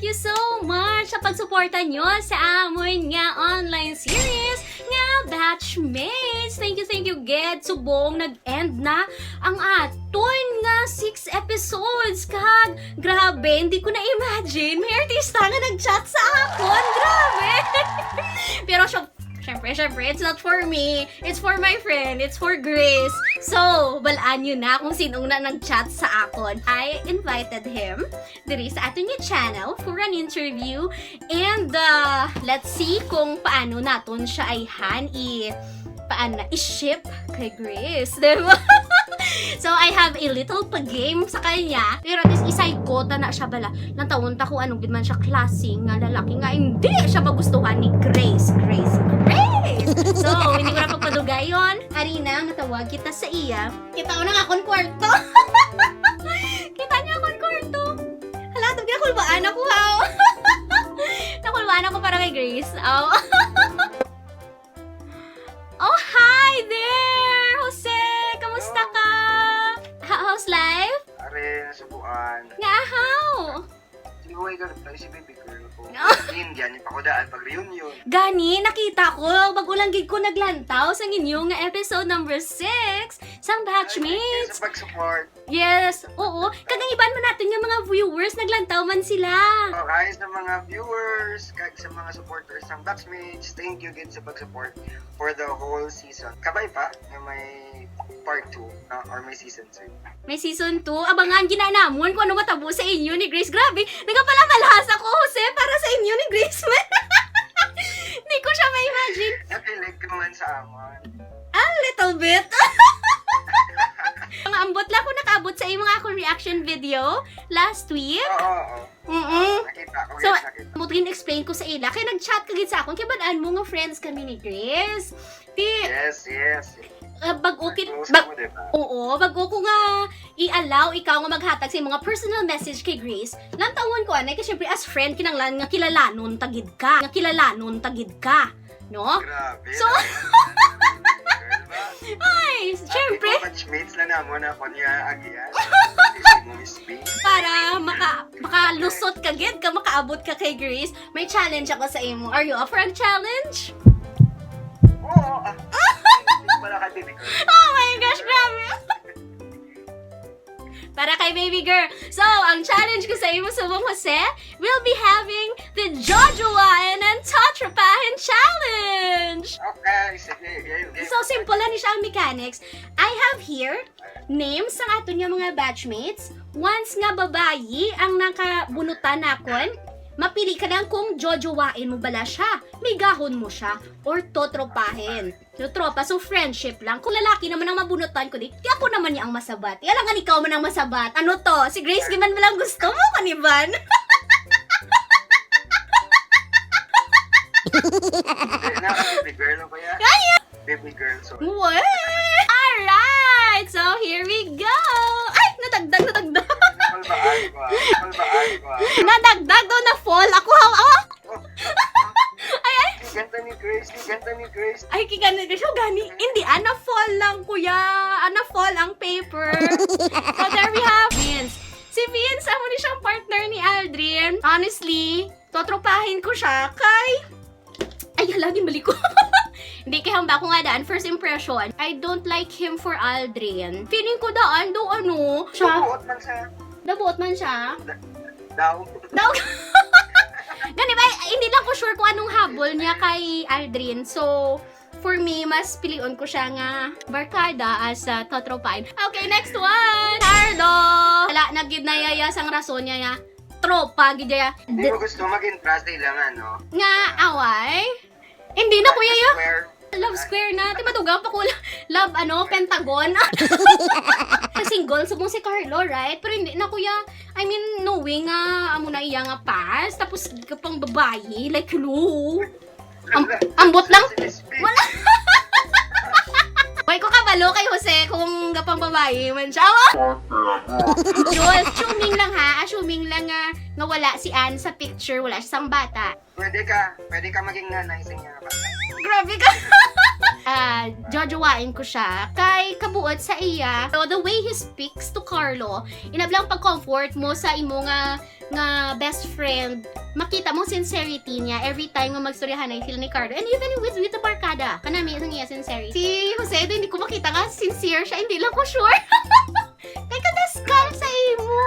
you so much sa pagsuporta nyo sa amon nga online series nga Batchmates. Thank you, Ged. Subong nag-end na ang aton nga 6 episodes. Kag, grabe, hindi ko na-imagine. May artista nga nag-chat sa akon. Grabe. Pero Siyempre, it's not for me. It's for my friend. It's for Grace. So, balaan nyo na kung sinong na nag-chat sa akon. I invited him diri sa ating channel for an interview. And, let's see kung paano naton siya ay i-ship kay Grace. Diba? So, I have a little pa-game sa kanya. Pero at least isaykota na siya bala. Nang taon ta kung anong gidman siya klaseng nga lalaki nga hindi siya magustuhan ni Grace. So, hindi ko na pagpadugay yun. Arina, natawag kita sa iya. Kita ko na nga akong kwarto. Kita niya akong kwarto. Hala, ito ginakulbaan ako ha. Nakulbaan ako para kay Grace. Oh. Oh, hi there! Jose! Kamusta ka? How's life? Are, nasubuan. Nga, how? Sinuhay ka rin tayo si baby girl ko. Indian, yung pakodaan pag-reunion. Gani, nakita ko. Bagulang gig ko naglantaw sa inyong episode number 6 sang Batchmates. Sa pag-support. Yes, oo. Kagangiban mo natin yung mga viewers, naglantaw man sila. Okay, sa mga viewers, kag sa mga supporters ng Batchmates, thank you again sa pag-support for the whole season. Kabay pa na may part 2 or may season 2. May season 2. Abangan ginanamon kung ano matabo sa inyo ni Grace. Grabe, nagapalamalhas ako, Jose, para sa inyo ni Grace. Hindi ko siya ma-imagine. Nakilig ka man sa amon. A little bit. Mga ambot lang ko nakaabot sa mga akong reaction video last week. Oo. Nakita ko. So, nakita. mutin explain ko sa ila. Kaya nag-chat ka gid sa akon. Kaya badaan mo nga friends kami ni Grace. Yes. Bago ko nga i-allow ikaw nga maghatag sa mga personal message kay Grace. Lantawon ko anay kasi syempre as friend kinanglan nga kilalanon tagid ka. No? Grabe. So, ay, syempre, Batchmates na namon ako niya agian. para makalusot ka gid ka, makaabot ka kay Grace, may challenge ako sa imo. Are you up for a challenge? Oo. Para kay baby girl. Oh my gosh, grabe! Para kay baby girl. So, ang challenge ko sa imo, Subong Jose, we'll be having the Jojowain and Tatrapahin Challenge! Okay, sige. So, simple lang ni siya ang mechanics. I have here names ng ato niya mga batchmates. Once nga babayi ang nakabunutan nakon, mapili ka lang kung jojowain mo bala siya, migahon mo siya, or totropahin. So, tropa, so friendship lang. Kung lalaki naman ang mabunutan ko di ako naman niya ang masabat. Alangan ikaw man ang masabat. Ano to? Si Grace Giman mo lang gusto mo, kaniban? Baby girl ba yan? Baby girl, sorry. What? Alright! So, here we go! Ay! Nadagdag! Malbaan ko. Nadagdag daw na fall. Ako Ganta ni Grace. Ay, kikana siya gani. Hindi, fall lang, kuya. Fall ang paper. So, there we have Vince. Si Vince, ako ni siyang partner ni Aldrin. Honestly, totropahin ko siya kay... Ay, lagi mali ko. Hindi, kaya hamba ko nga daan. First impression, I don't like him for Aldrin. Feeling ko daan, Dabuot man siya. Daw. Gani ba, hindi lang ko sure kung anong habol niya kay Aldrin. So, for me, mas pilion ko siya nga barkada as totropahin. Okay, next one! Carlo! Wala, nagid na yaya sang rason niya nga. Tropa, gid niya. Hindi ko gusto mag-interest lang, ano? Nga, away? Hindi na, kuya ya. Square. Love square na. Matugang pa ko. Love, pentagon. Single, subong si Carlo, right? Pero hindi na, kuya. I mean, knowing nga, amo na iya nga pass. Tapos, kapang babae. Like, hello. Ambot lang. Wala. Why ko kabalo kay Jose kung gapang babae man siya. Assuming lang ha. Assuming lang nga wala si Anne sa picture. Wala siya sang bata. Pwede ka maging nanay sa inyo. Grabe ka. Jojowain ko siya kay kabuot sa iya. So, the way he speaks to Carlo, inablang pag-comfort mo sa imo nga nga best friend, makita mo sincerity niya every time nga magstoryahan ay sila ni Carlo. And even with the barkada, kanami isang iya sincerity. Si Jose, hindi ko makita nga sincere siya, hindi lang ko sure. Kay kadaskal sa imo.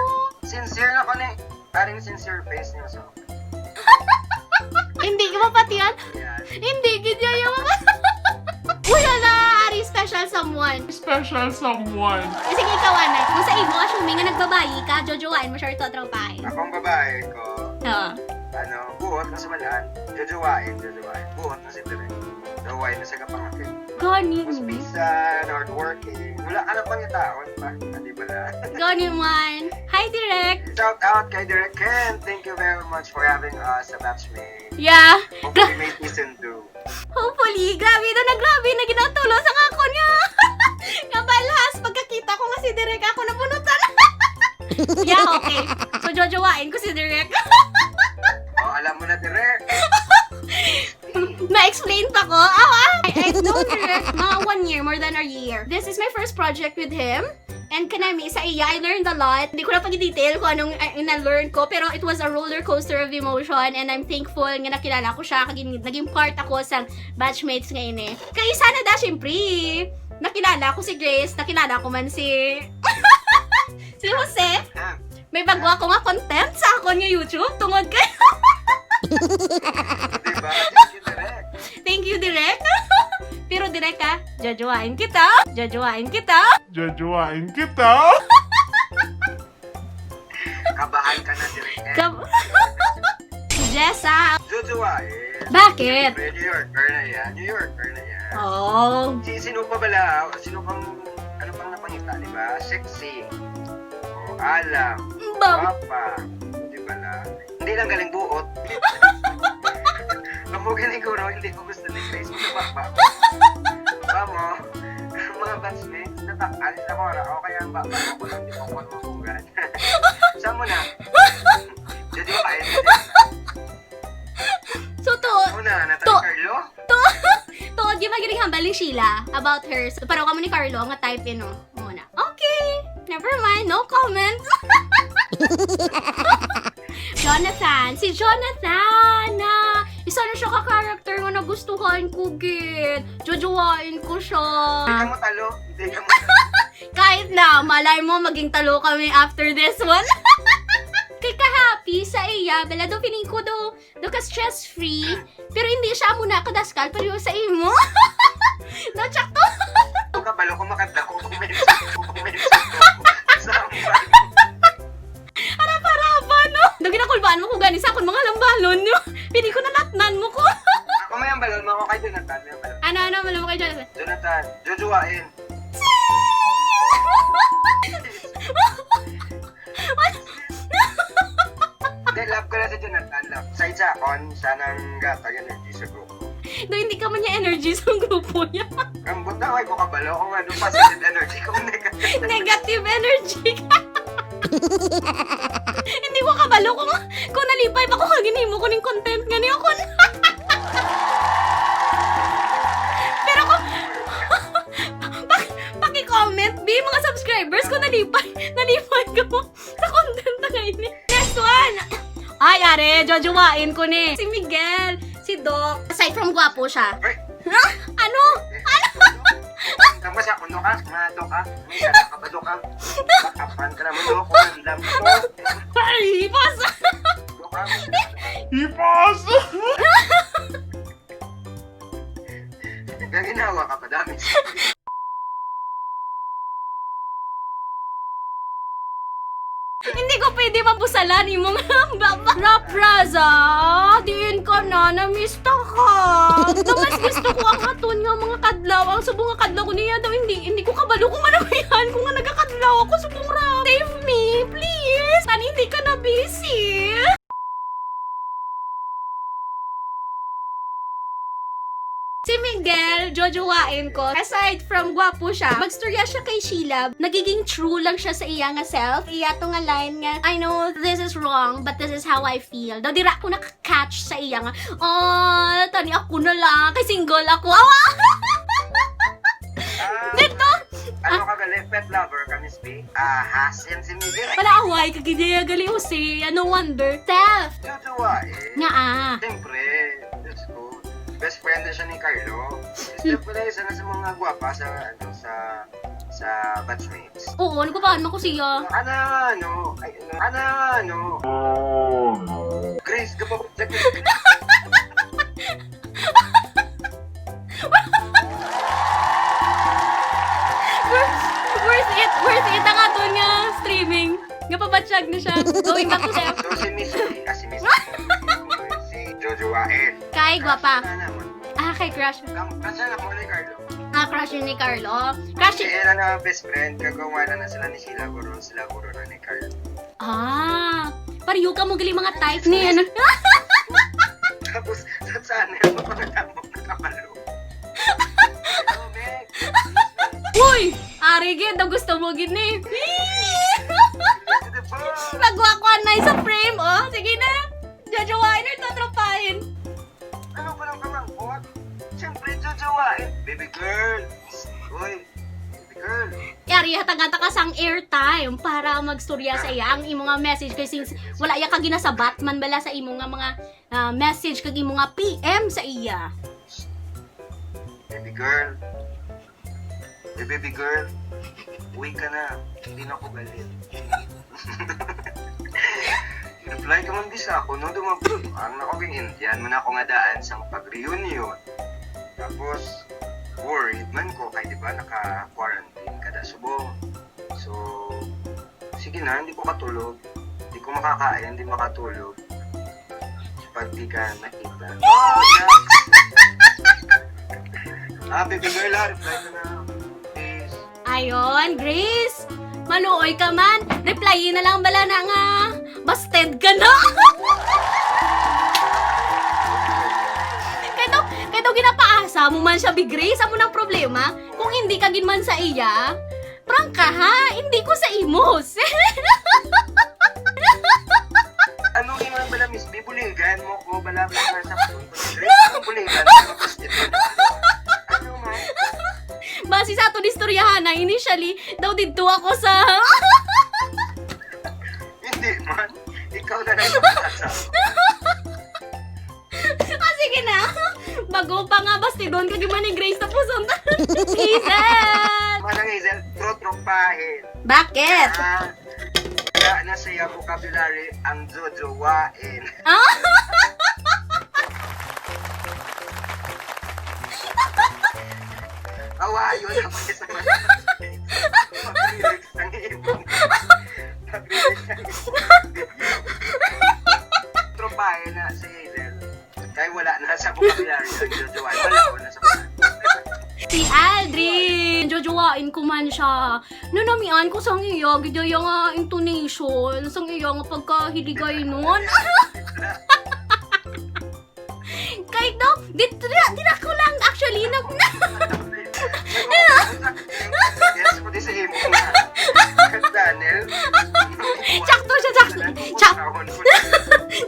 Sincere na ko ni. Paring sincere face niyo so. Hindi ka mapatiyan? Yan. Hindi, gidya yung wala na, ari special someone. Special someone. Sige, ikaw, Anay. Kung sa imo, assuming nga nagbabayi ka, jojowain mo siya ito tropahin. Akong babae ko, Oo. buot na sa malaan. Jojowain. Buot na si Direk. Daway na sa kapangakit. Gani Mas mo. bisan, hardworking. Wala ka na pang itaon pa. Hindi ba na? Gani man. Hi, Direk. Shout out kay Direk Ken. Thank you very much for having us sa Batchmate. Yeah. Hopefully may season 2. Hopefully, grabe na grabe na ginatulo sa ako niya. Nga balas, pagkakita ko nga si Direk, ako nabunutan. Yeah, okay. So, jojowain ko si Direk. Oh, alam mo na, Direk. Na-explain pa ko. I know Direk. Mga 1 year, more than a year. This is my first project with him. And kanami, sa iya, I learned a lot. Hindi ko na pag-detail kung anong na-learn ko. Pero it was a roller coaster of emotion. And I'm thankful nga nakilala ko siya. Naging part ako sa batchmates ngayon eh. Kaya sana da, syempre. Nakilala ko si Grace. Nakilala ko man si... si Jose. Ha? May bago ako nga content sa ako niya YouTube. Tungod kayo. Diba? Thank you, Direk. Thank you, Direk. Pero Direk ha, jojowain kita. Jojowain kita. Jojowain kita. Kabahan ka na, Direk. Jessa. Jojowain. Bakit? New Yorker na yan. New Yorker na yan. Oh. Sino pa bala? Sino pang, ano pang napangita, di ba? Sexy. O, alam. Papa. Di ba na? Hindi lang galing buot. Kamugan ko, hindi ko gusto ni Grace. Sa papa. Papa mo, mga batchmates, alis ako ra. O kaya ang papa ko, hindi ko makukugan. Saan mo na? Jadi ba kayo? So to, Una, Natal To- Carlo? tuod yung magiling hambal ni Sheila about her. So, parang kamo ni Carlo, nga type in, no? Muna. Okay. Never mind. No comments. Jonathan. Si Jonathan na isa na siya ka-character nga nagustuhan ko, gid. Jojowain ko siya. Hindi ka mo talo. Hindi ka mo talo. Kahit na, malay mo, maging talo kami after this one. Kay ka-happy sa iya, bala do feeling ko do ka-stress-free, pero hindi siya muna kadaskal, pero sa imo. No, tsak to. Kung kabalo ko makadla ko, kumensa ko. Samba. Harap-harapa, no? Dagi na kulbaan mo kung gani sa akong mga lambalon, no? Pili ko na natnan mo ko. Ako may ang balon mo ako kay Jonathan. May ang balon. Ano, malam mo kay Jonathan? Jonathan, jojowain. Hindi, love ko na si Jonathan. Love. Side sa akon, sanang gatag energy sa grupo. No, hindi ka man niya energy sa grupo niya. Ang buta, ay ko kabalo kung ano positive energy kung negative. Negative energy ka. Hindi ko kabalo kung nalipay pa ko kaginimo ko ng content nga niya ko. Pero kung paki-comment, mga subscribers ko nalipay ko sa content na ngayon. Next one! Ay, are, jojowain ko ni. Si Miguel, si Doc. Aside from gwapo siya. Uy, Ha? Ano? tama sa kuno ka, mado ka. May sana ka, bado ka. Bakapan ka na mo, ko, nandam ko. Ay, pasa! Bado ka. Ipos. Gaginawa ka pa dami. Hindi ko pwede mabusalan yung mga Rapraza, diin ka na, namista ka. Mas gusto ko ang aton nga mga kadlaw. Ang subong nga kadlaw ko niya daw, hindi ko kabalo kung ano yan. Kung nga nagkakadlaw ako, subong rap. Save me, please. Tan, hindi ka na busy. Si Miguel, jojowain ko. Aside from gwapo siya, magstorya siya kay Sheila. Nagiging true lang siya sa iya nga self. Iya to nga line nga, I know this is wrong, but this is how I feel. Daw dira ko nakaka-catch sa iya nga, oh, tani ako na lang, kay single ako. Awa! Ah, Dito! ano ka gali, pet lover ka, Miss B. Hasin si Miguel. Wala away, kagidya gali si, no wonder. Steph! Tutuwain. Nga Siyempre, let's go. Best friend na siya ni Carlo. Steph pala isa na sa mga gwapa sa batchmates. Oo, nagpapaan mo ko siya. Ano? Grace, kapag Worth it ang ato nga streaming. Nga pabatsyag na siya. Going back to Steph. So, si Miss B, si Jojo Wael. Kay, gwapa. Ano naman? Kay crush. Kasi alam mo ni Carlo. Crush yun ni Carlo. Crush Si Era na best friend, kagawa na sila ni Sheila Guro, sila Guro na ni Carlo. Pariyo ka mo gali mga type ni ano. Tapos, sa sana yung pagkatapok na kapalo. Oh, Meg! Uy! Gid, daw gusto mo gid ni. Nagwakwan na sa frame, oh. Sige na. Jajawain or tatropahin. Ano ba lang kamangkot? Siyempre, jojowain. Baby girl! Uy, baby girl! Yari, hatagata ka sang airtime para magstorya sa iya ang imong nga message kasi since wala iya ka ginasabat man bala sa imong nga mga message kag imong nga PM sa iya. Baby girl! Hey, baby girl! Uwi ka na. Hindi na ako galit. Reply ka man bisa ako, no? Ang nakaging Indian, man ako nga daan sa pag-reunion. Tapos, worried man ko, kaya diba naka-quarantine kada subong. So, sige na, hindi ko katulog. Hindi ko makakain, hindi makatulog. Pag di ka nakita. Oh, yes! Baby girl, reply ka na. Please. Ayon, Grace. Maluoy ka man. Replyin na lang bala na nga. Busted ka na. Kaya ginapaasa mo man siya, Big Grace. Amo ng problema. Kung hindi ka ginman sa iya, prank ka ha. Hindi ko sa imos. Anong iman bala, Miss B? Buligan mo ko bala sa Grace? Anong buligan mo? Ano man? Basi sa ato istoryahan na initially, daw dito ako sa... Hindi man. Ikaw na lang sa Sige na. Bago pa nga, basti doon ka giman ni Grace tapos ang Hazel! Manang Hazel, trotropahin. Bakit? Wala na siya vocabulary ang jojowain. Awayo na pa isa na. Pag-lyrics ng ibong. Pag-lyrics ng ibong. Tropahin na si Hazel. Kaya wala na sa vocabulary ang jojowain. Wala ko na sa Si Aldrin! Jojowain ko man siya. Nanamian ko sang iya, gidaya nga intonation. Sang iya nga pagkahiligay nun. Kahit daw, di na ko lang actually Yes, pati sa imo nga. Daniel. Sakto siya, sakto.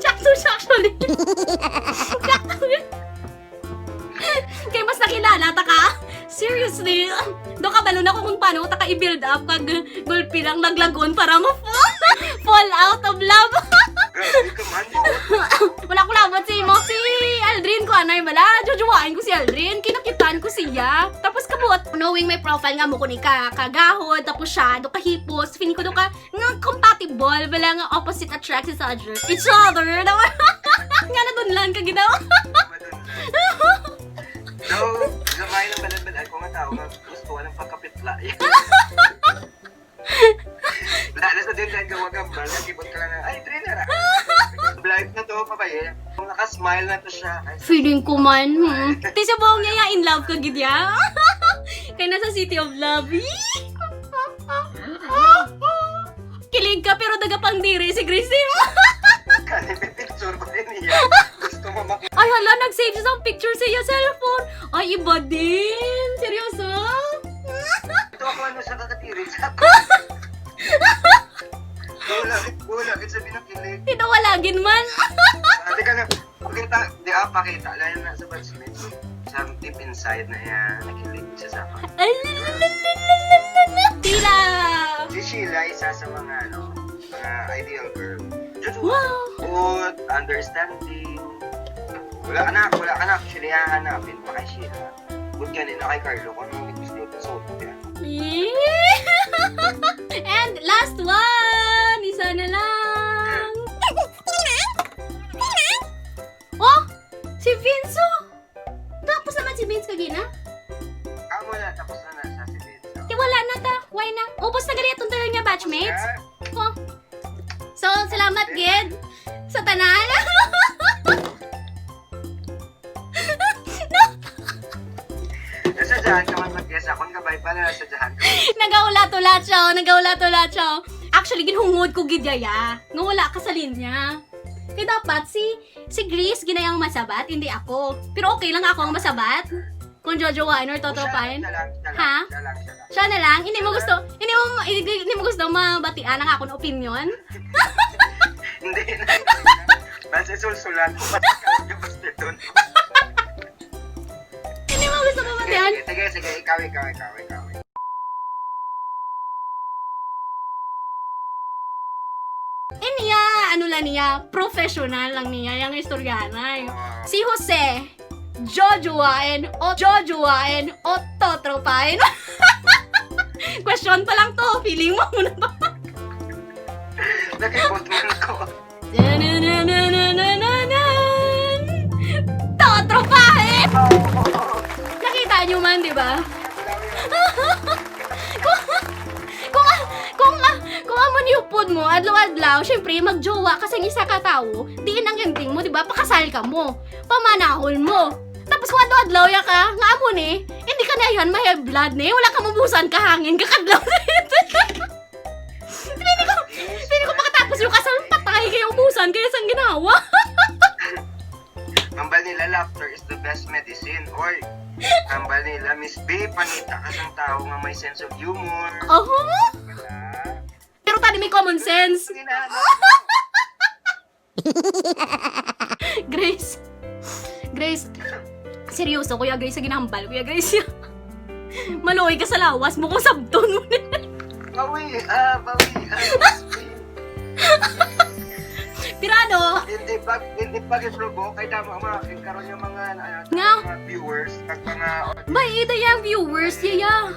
Sakto siya actually. Sakto siya. Kaya mas nakilala ta ka? Seriously? Doon ka balon ako kung paano ta ka i-build up kag gulpi lang naglagon para fall out of love. Grabe ka man mo. Wala ko labot si Aldrin ko anay bala. Jojowain ko si Aldrin. Kinakitaan ko siya. Tapos kabuot, knowing my profile nga mo ko ni kagahod. Tapos siya, do kahipos. Feeling ko do ka nga compatible. Bala nga opposite attracts each other. Nga na dun lang kaginaw. So, gamay ng balan-balan ko nga tao nga gusto ng pagkapitla. Wala na sa din dahil gawagambal. Nagibot ka lang na, ay, trainer ah. Blind na to, papaye. Kung nakasmile na to siya. Ay, Feeling ko man. Tisa buong niya nga in love ka gidya. Kaya nasa City of Love. Kilig ka pero daga pang diri si Gracie. Kani, may picture ko din niya. Gusto mo makita. Ay hala, nag-save siya sa picture sa iya cellphone. Ay, iba din. Seryoso? Ito ako ano sa kakatirin sa ako. Bulagit sa binakilig. Tinawalagin man. Ate ka na, pakita. Lalo na sa batchmates. Sa deep inside na yan, nakilig siya sa akin. Ay, lalalala. Tila! Si Sheila, isa sa mga, mga ideal girl. Joshua, Wow! good, understanding. Wala ka na actually hahanapin pa kay Sheila. Good kanina kay Carlo kung anong gusto niyo sa yan. And last one! Isa na lang! Oh! Si Vince! Tapos naman si Vince kagina? Wala, tapos na sa si Vince. Wala na ta. Why na? Ubus na ganito talaga niya, batchmates. Oh. So, salamat, Ged. Sa tanan. Nasadyahan ka man mag-guess ako. Gabay pala, nasadyahan ka. Nagaulat-ulat siya. Nagaulat-ulat siya. Actually, ginhungod ko gidya. Nga wala ka sa linya. Kaya dapat si Grace ginayang masabat, hindi ako. Pero okay lang ako ang masabat. Kung jojowain or totopain. Ha? Siya na lang. Hindi mo gusto mabatian ang akong opinion? Hindi na. Basta sulsulan ko. Basta doon. Hindi mo gusto mabatian? Sige. Ikaw. Niya, ano lang niya, professional lang niya, yung istoryanay. Si Jose, jojowain o totropain. Question pa lang to, feeling mo muna ba? Nakipot man ko. Totropain! Nakita niyo man, di ba? Kung amon niupod mo, adlaw-adlaw, syempre, magjowa kasi ng isa ka tao, diin ang ending mo, di ba? Pakasal ka mo, pamanahon mo. Tapos kung adlaw-adlaw ya ka, nga amon hindi ka na yan, may blood wala ka mabusan ka hangin, kakadlaw na ito. Hindi ko makatapos yung kasal, patay kayo ubusan, kaya saan ginawa? Ang nila, laughter is the best medicine. Or, ang nila, Miss B, panita ka ng tao nga may sense of humor. Wala. Pero tani may common sense. Grace, seryoso, Kuya Grace, sa ginahambal, Kuya Grace. Maluoy ka sa lawas mo kung sabton mo na. Bawi. Pero ano, Hindi pa i-provoke, kaya tama karon yung mga viewers, kag mga may ito yung viewers, yaya.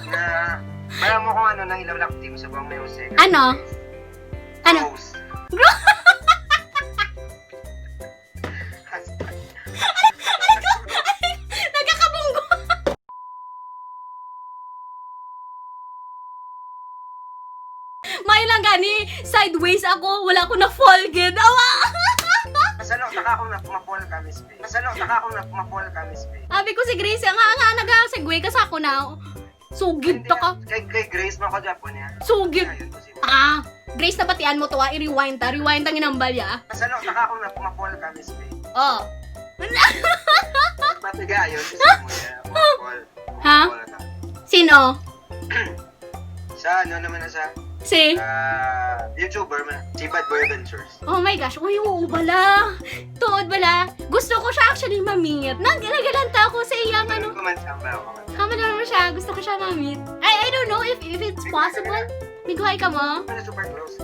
na para mo kung ano nang ilawlak team sa bang music. Ano? Rose. Nagkakabunggo. May lang gani, sideways ako, wala ko na fall gid. Awa! Masalo, taka akong mapol ka, Miss B. Sabi ko si Grace, nga nag-segue ka sa ako na. Sugid to ka. Kay Grace mo ko Japon niya. Sugid. Ayun, kasi mo. Grace, nabatian mo to i-rewind ta ginambal ya. Masalo, taka akong mapol ka, Miss B. Oh. Matiga yun, kasi mo niya. Mapol. Ha? Sino? Sa ano naman na sa Si? YouTuber man, si Bad Boy Adventures. Oh my gosh, uy, oo bala. Tuod bala. Gusto ko siya actually ma-meet. Naggalanta ako sa iyang ano. Kamala mo siya, gusto ko siya ma-meet. I don't know if it's possible. Miguhay ka mo? Super close.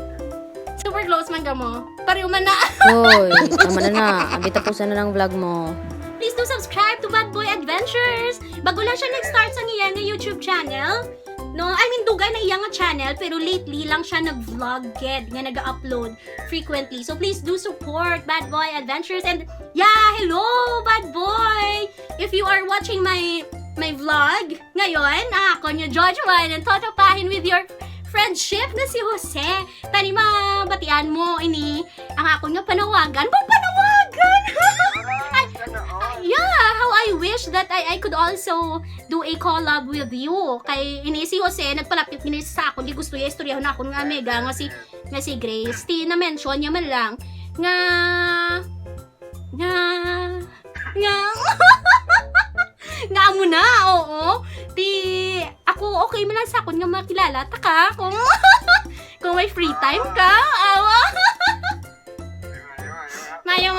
Super close man ka mo. Pareho man na. Hoy, tama na. Abitapusan na ng vlog mo. Please do subscribe to Bad Boy Adventures. Bago lang siya nag-start sa iyang YouTube channel. No, I mean, dugay na iyang channel, pero lately lang siya nag-vlog, nga nag-upload frequently. So please do support Bad Boy Adventures. And yeah, hello, Bad Boy! If you are watching my vlog ngayon, ako niyo Joshua and totopahin with your friendship na si Jose. Tani mabatian mo ini ang ako niyo panawagan. Panawagan! Yeah, how I wish that I could also do a collab with you. Kay ini si Jose nagpalapit gini sa ako, di gusto ya istorya na ako nga mega nga si Grace. Ti na mention niya man lang nga nga mo na, oo. Ti ako okay man lang sa akon nga makilala ta ka kung may free time ka. Awa. Mayo.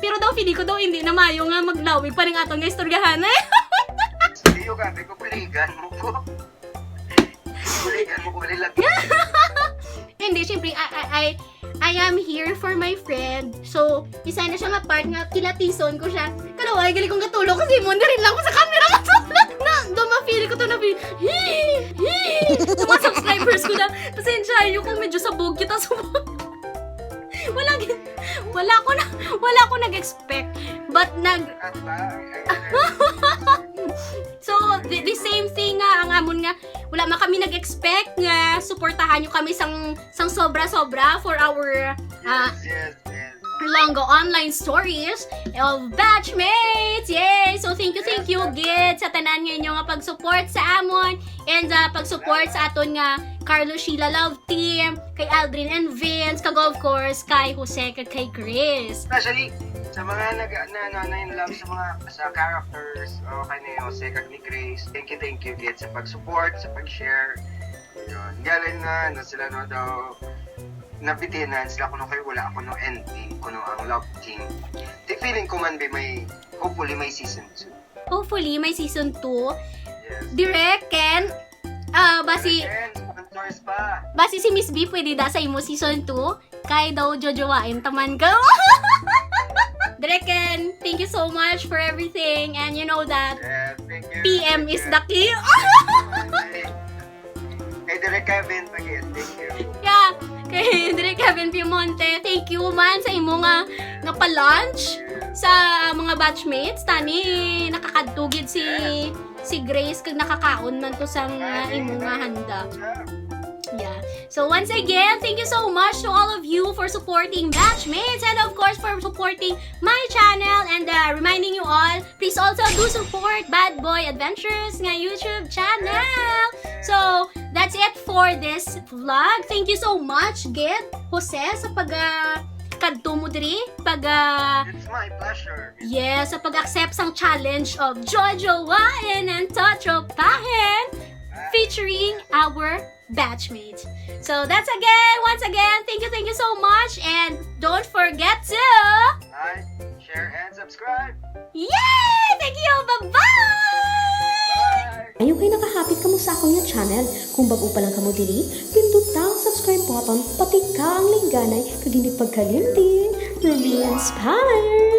Pero daw, feeling ko daw, hindi na mayo nga maglawig pa rin atong nga istoryahan eh. Iyo ka, ko kuligan mo ko. Kuligan mo ko malilagyan. Hindi, syempre, I am here for my friend. So, isa na siya nga part nga, kilatison ko siya. Pero ay, galing kong katulog kasi mo, rin lang ko sa camera katulog na. Doon ko to na feel, sa mga subscribers ko na, pasensya, yung kung medyo sabog kita sa wala ko nag-expect. But At ba? so, the same thing nga, ang amon nga, wala man kami nag-expect nga, suportahan nyo kami sang sobra-sobra for our Yes. Longo online stories of batchmates. Yay! So thank you Gid sa tanan ngayon nga pag-support sa amon and pag-support sa aton nga Carlo Sheila Love Team, kay Aldrin and Vince, kag of course kay Jose kag kay Chris. Especially sa mga nag-love sa mga sa characters o kay ni Jose kag ni Grace. Thank you Gid sa pag-support, sa pag-share. Yun. Galing na sila no daw napitinan sila kuno kayo wala ako no ending kuno ang love team. Di feeling ko man may hopefully may season 2. Hopefully may season 2. Yes. Direct Ken, basi Sponsors pa. basi si Miss B pwede da sa imo season 2 kay daw jojowain taman ka. Direct Ken, thank you so much for everything and you know that Yes, thank you. PM is the key. Kay Direk Kevin again, thank you. Yeah, kay Direk Kevin Piemonte, thank you man sa imo nga pa-lunch sa mga batchmates. Tani, nakakadtugid si Grace kag nakakaon man to sa imo nga handa. Yeah. So once again, thank you so much to all of you for supporting Batchmates and of course for supporting my channel and reminding you all, please also do support Bad Boy Adventures nga YouTube channel. So that's it for this vlog. Thank you so much, Gid, Jose, sa kadto mo diri It's my pleasure. yes, sa pag-accept sang challenge of Jojo Wain and Totro Pahen featuring our batchmates. So that's once again, thank you so much and don't forget to Like, share, and subscribe. yay! Thank you! Bye-bye! Bye! Ayaw kayo nakahapit ka mo sa akong nga channel. Kung bago pa lang ka mo diri, pindot ang subscribe button, pati ka ang lingganay, kag hindi pagkalimtin. Be inspired!